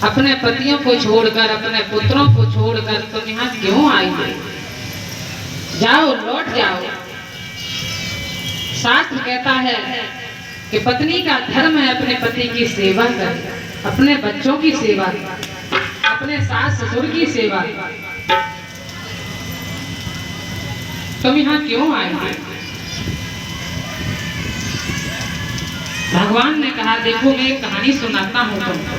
अपने पतियों को छोड़कर, अपने पुत्रों को छोड़कर तुम यहाँ क्यों आई हो? जाओ, लौट जाओ। शास्त्र कहता है कि पत्नी का धर्म है अपने पति की सेवा करे, अपने बच्चों की सेवा, अपने सास ससुर की सेवा। तुम यहाँ क्यों आए हो? भगवान ने कहा, देखो मैं एक कहानी सुनाता हूँ तुमको।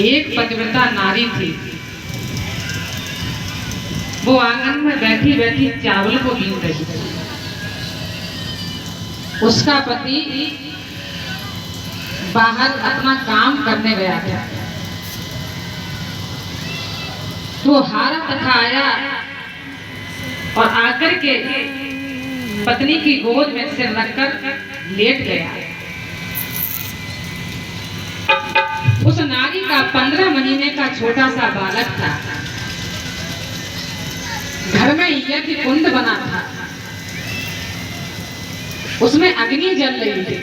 एक पतिव्रता नारी थी। वो आंगन में बैठी बैठी चावल को बीन रही थी। उसका पति बाहर अपना काम करने गया था। तो हारा तथा आया और आकर के पत्नी की गोद में सिर रखकर लेट गया। उस नारी का 15 महीने का छोटा सा बालक था। घर में यज्ञ कुंड बना था, उसमें अग्नि जल रही थी।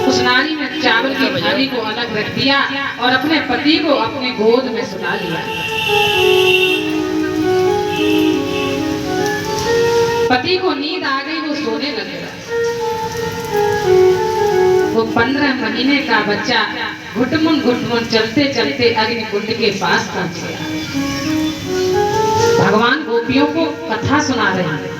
उस नारी ने चावल की थाली को अलग रख दिया और अपने पति को अपने गोद में सुला लिया। पति को नींद आ गई, वो सोने लगे। वो 15 महीने का बच्चा घुटमुन चलते चलते अग्नि कुंड के पास पहुंच गया। भगवान गोपियों को कथा सुना रहे हैं।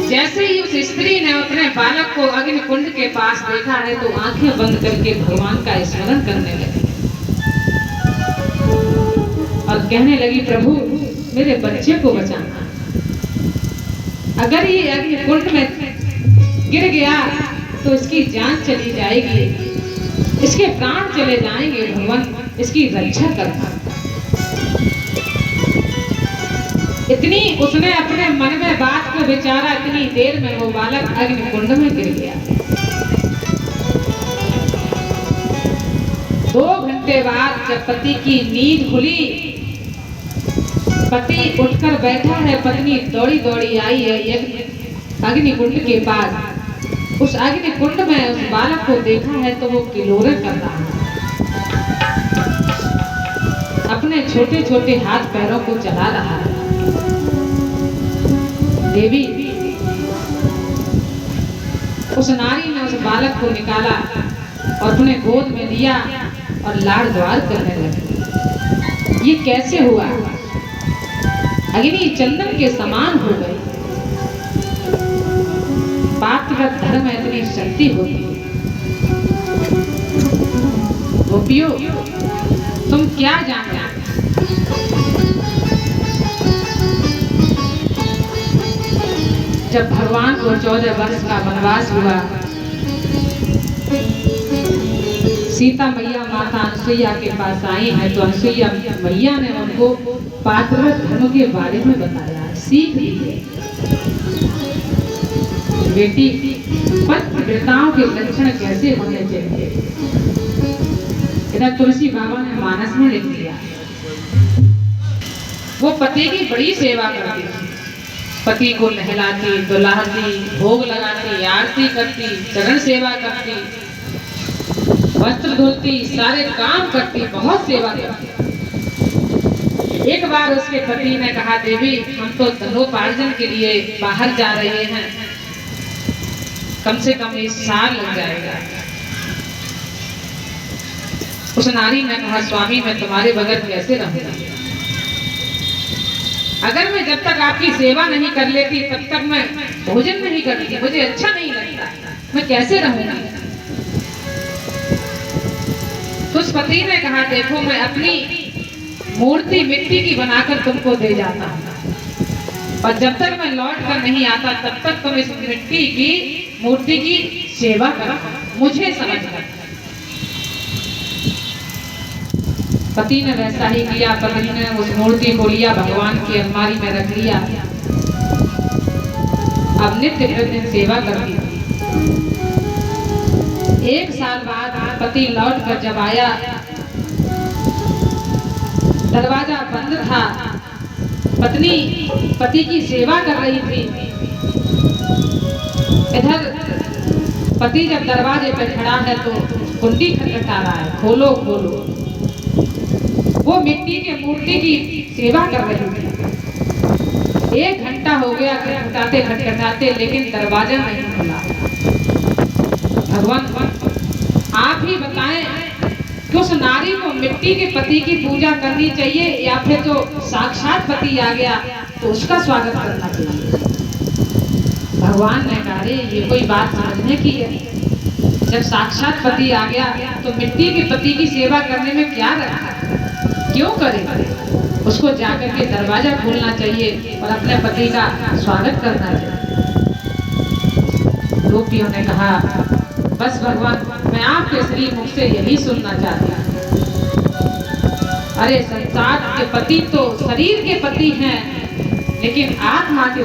जैसे ही उस स्त्री ने अपने बालक को अग्नि कुंड के पास देखा है तो आंखें बंद करके भगवान का स्मरण करने लगी और कहने लगी, प्रभु मेरे बच्चे को बचाना। अगर ये अग्नि कुंड में गिर गया तो इसकी जान चली जाएगी, इसके प्राण चले जाएंगे। भगवान इसकी रक्षा करना। इतनी उसने अपने मन में बात को विचारा, इतनी देर में वो बालक अग्नि कुंड में गिर गया। 2 घंटे बाद जब पति की नींद खुली, पति उठकर बैठा है, पत्नी दौड़ी दौड़ी आई है अग्नि कुंड के पास। उस अग्नि कुंड में उस बालक को देखा है तो वो किलोरे कर रहा है, अपने छोटे छोटे हाथ पैरों को चला रहा है। देवी, उस नारी ने उस बालक को निकाला और अपने गोद में लिया और लाड़ द्वार करने लगी। ये कैसे हुआ? अग्नि चंदन के समान हो गई। पातिव्रत धर्म में इतनी शक्ति होती है। गोपियों, तुम क्या जानते हो? जब भगवान को 14 वर्ष का वनवास हुआ, सीता मैया माता अनुसुईया के पास आई है तो अनुसुईया मैया ने उनको पातिव्रत धर्म के बारे में बताया, सीख दी है। बेटी, पतिव्रताओं के लक्षण कैसे होने चाहिए, इधर तुलसी बाबा ने मानस में लिख दिया। वो पति की बड़ी सेवा करती थी। पति को नहलाती, दुलाती, भोग लगाती, आरती करती, चरण सेवा करती, वस्त्र धोती, सारे काम करती, बहुत सेवा करती। एक बार उसके पति ने कहा, देवी हम तो धनोपार्जन के लिए बाहर जा रहे हैं, कम से कम 1 साल लग जाएगा। उस नारी ने कहा, स्वामी मैं तुम्हारे बगैर कैसे रहूंगा? अगर मैं जब तक आपकी सेवा नहीं कर लेती तब तक मैं भोजन नहीं करती, मुझे अच्छा नहीं लगता, मैं कैसे रहूंगी? तो उस पति ने कहा, देखो मैं अपनी मूर्ति मिट्टी की बनाकर तुमको दे जाता हूँ और जब तक मैं लौट कर नहीं आता तब तक तुम इस मिट्टी की मूर्ति की सेवा करो, मुझे समझ कर। पति ने वैसा ही किया। पत्नी ने उस मूर्ति को लिया, भगवान की अलमारी में रख लिया। अब नित्य प्रतिदिन सेवा करती थी। 1 साल बाद पति लौट कर जब आया, दरवाजा बंद था, पत्नी पति की सेवा कर रही थी। इधर पति जब दरवाजे पे खड़ा है तो कुंडी खटखटा रहा है, खोलो खोलो। वो मिट्टी की मूर्ति की सेवा कर रही थी। 1 घंटा हो गया खटखटाते खटखटाते, लेकिन दरवाजा नहीं खुला। भगवान आप ही बताएं कि उस नारी को मिट्टी के पति की पूजा करनी चाहिए या फिर जो साक्षात पति आ गया तो उसका स्वागत करना चाहिए। भगवान ने कहा रे ये कोई बात समझने की है, जब साक्षात पति आ गया तो मिट्टी के पति की सेवा करने में क्या रखा, क्यों करे? उसको जाकर के दरवाजा खोलना चाहिए और अपने पति का स्वागत करना चाहिए। गोपियों ने कहा बस भगवान, मैं आपके श्री मुख से यही सुनना चाहती हूँ। अरे संसार के पति तो शरीर के पति हैं, लेकिन आत्मा के